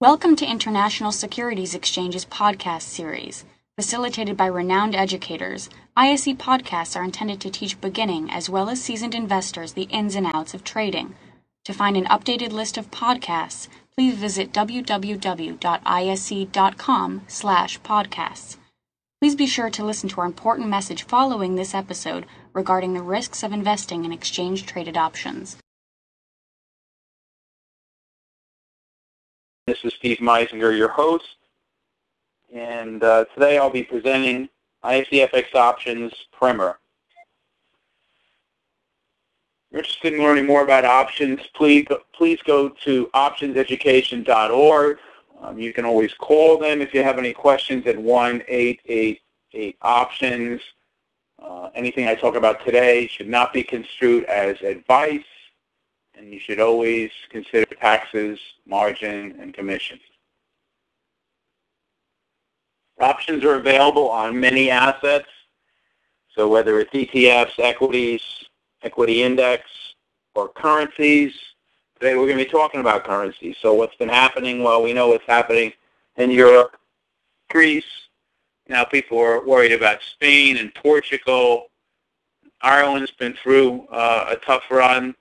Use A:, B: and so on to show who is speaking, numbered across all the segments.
A: Welcome to International Securities Exchange's podcast series. Facilitated by renowned educators, ISE podcasts are intended to teach beginning as well as seasoned investors the ins and outs of trading. To find an updated list of podcasts, please visit www.ise.com/podcasts. Please be sure to listen to our important message following this episode regarding the risks of investing in exchange-traded options.
B: This is Steve Meizinger, your host, and today I'll be presenting ISEFX Options Primer. If you're interested in learning more about options, please go to optionseducation.org. You can always call them if you have any questions at 1-888-OPTIONS. Anything I talk about today should not be construed as advice, and you should always consider taxes, margin, and commission. Options are available on many assets, so whether it's ETFs, equities, equity index, or currencies. Today we're going to be talking about currencies. So what's been happening? Well, we know what's happening in Europe, Greece. Now people are worried about Spain and Portugal. Ireland's been through a tough run.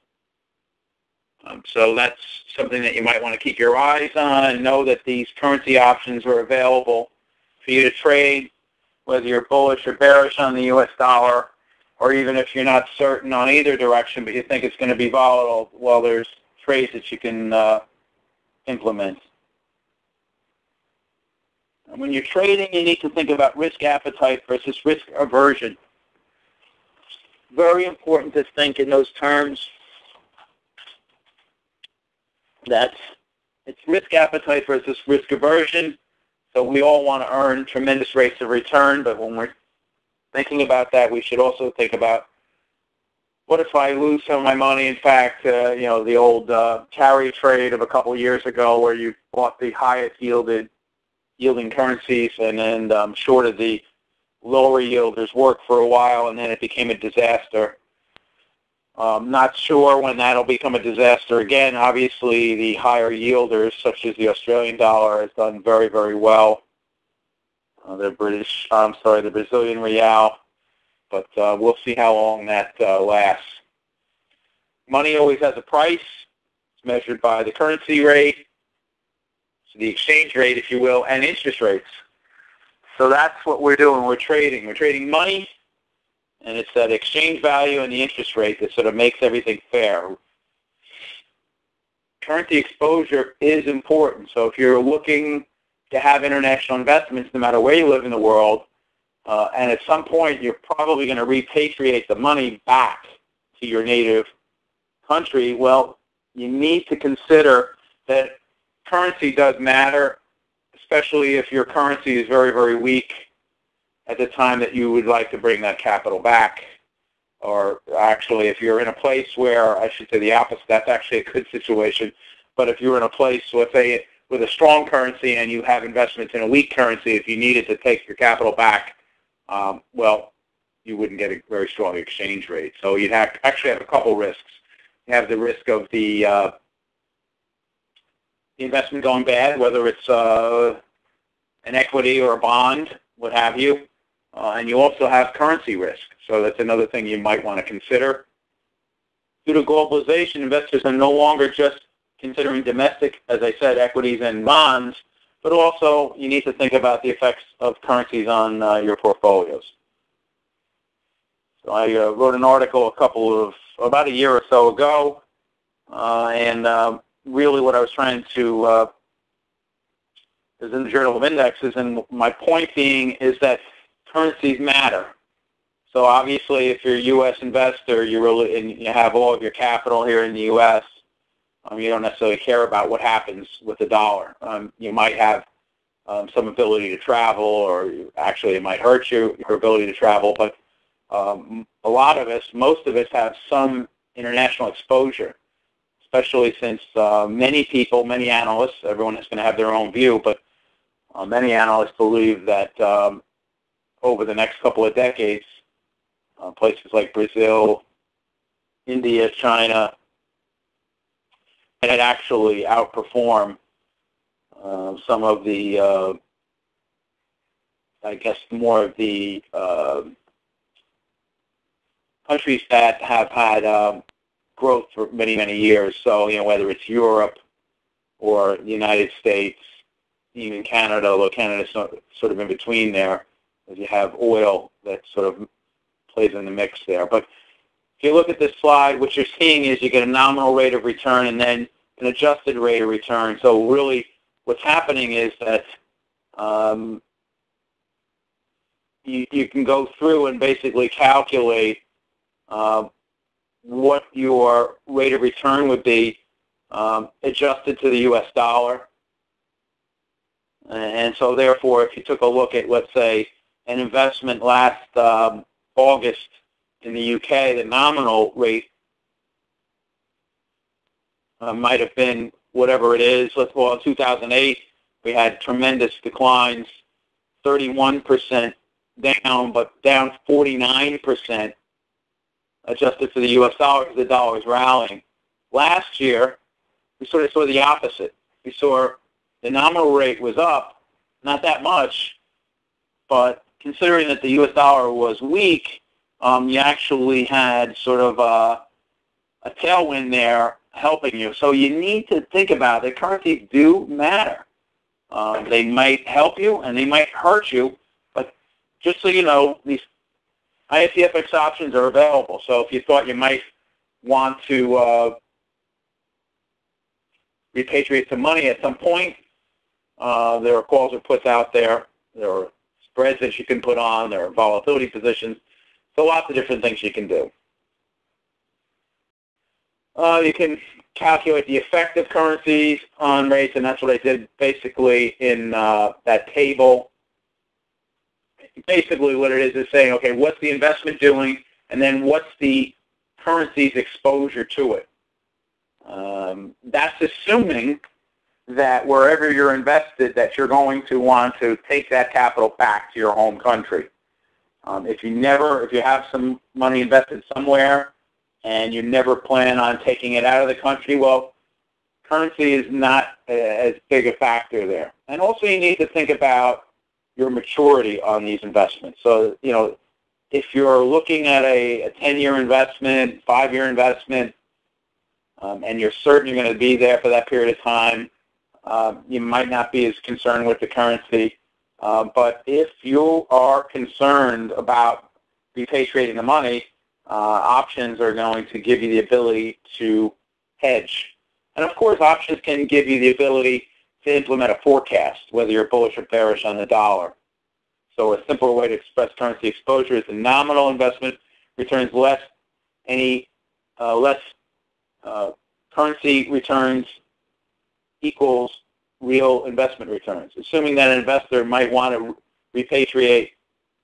B: So that's something that you might want to keep your eyes on and know that these currency options are available for you to trade, whether you're bullish or bearish on the U.S. dollar, or even if you're not certain on either direction but you think it's going to be volatile, well, there's trades that you can implement. And when you're trading, you need to think about risk appetite versus risk aversion. Very important to think in those terms. That it's risk appetite versus risk aversion. So we all want to earn tremendous rates of return, but when we're thinking about that, we should also think about, what if I lose some of my money? In fact, the old carry trade of a couple of years ago where you bought the highest yielding currencies and then shorted the lower yielders worked for a while, and then it became a disaster. Not sure when that'll become a disaster again. Obviously, the higher yielders, such as the Australian dollar, has done very, very well. The Brazilian real, but we'll see how long that lasts. Money always has a price. It's measured by the currency rate, so the exchange rate, if you will, and interest rates. So that's what we're doing. We're trading. We're trading money. And it's that exchange value and the interest rate that sort of makes everything fair. Currency exposure is important. So if you're looking to have international investments, no matter where you live in the world, and at some point you're probably going to repatriate the money back to your native country, well, you need to consider that currency does matter, especially if your currency is very, very weak at the time that you would like to bring that capital back. Or actually, if you're in a place where, I should say the opposite, that's actually a good situation, but if you're in a place, let's say, with a strong currency and you have investments in a weak currency, if you needed to take your capital back, well, you wouldn't get a very strong exchange rate. So you'd actually have a couple risks. You have the risk of the investment going bad, whether it's an equity or a bond, what have you. And you also have currency risk. So that's another thing you might want to consider. Due to globalization, investors are no longer just considering domestic, as I said, equities and bonds, but also you need to think about the effects of currencies on your portfolios. So I wrote an article about a year or so ago, and really what I was trying to is in the Journal of Indexes, and my point being is that currencies matter. So obviously, if you're a U.S. investor, and you have all of your capital here in the U.S., you don't necessarily care about what happens with the dollar. You might have some ability to travel, or actually it might hurt your ability to travel, but a lot of us, most of us have some international exposure, especially since many people, many analysts, everyone is going to have their own view, but many analysts believe that over the next couple of decades, places like Brazil, India, China, had actually outperform some of the, I guess, more of the countries that have had growth for many, many years. So, whether it's Europe or the United States, even Canada, although Canada's sort of in between there, as you have oil that sort of plays in the mix there. But if you look at this slide, what you're seeing is you get a nominal rate of return and then an adjusted rate of return. So really what's happening is that you can go through and basically calculate what your rate of return would be adjusted to the U.S. dollar. And so therefore, if you took a look at, let's say, an investment last August in the UK, the nominal rate might have been whatever it is. Well, in 2008, we had tremendous declines, 31% down, but down 49% adjusted to the U.S. dollar because the dollar is rallying. Last year, we sort of saw the opposite. We saw the nominal rate was up, not that much, but considering that the U.S. dollar was weak, you actually had sort of a tailwind there helping you. So you need to think about it. Currencies do matter. They might help you and they might hurt you, but just so you know, these ISEFX options are available. So if you thought you might want to repatriate some money at some point, there are calls or puts out there. There are spreads that you can put on. There are volatility positions. So lots of different things you can do. You can calculate the effect of currencies on rates, and that's what I did basically in that table. Basically what it is saying, okay, what's the investment doing, and then what's the currency's exposure to it. That's assuming that wherever you're invested, that you're going to want to take that capital back to your home country. If you have some money invested somewhere and you never plan on taking it out of the country, well, currency is not as big a factor there. And also you need to think about your maturity on these investments. So, if you're looking at a 10-year investment, 5-year investment, and you're certain you're going to be there for that period of time, you might not be as concerned with the currency. But if you are concerned about repatriating the money, options are going to give you the ability to hedge. And of course, options can give you the ability to implement a forecast, whether you're bullish or bearish on the dollar. So a simpler way to express currency exposure is the nominal investment returns less currency returns equals real investment returns, assuming that an investor might want to repatriate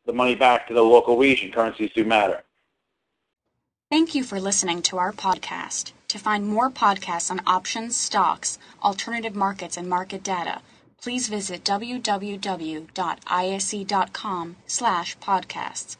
B: the money back to the local region. Currencies do matter.
A: Thank you for listening to our podcast. To find more podcasts on options, stocks, alternative markets, and market data, please visit www.ise.com/podcasts.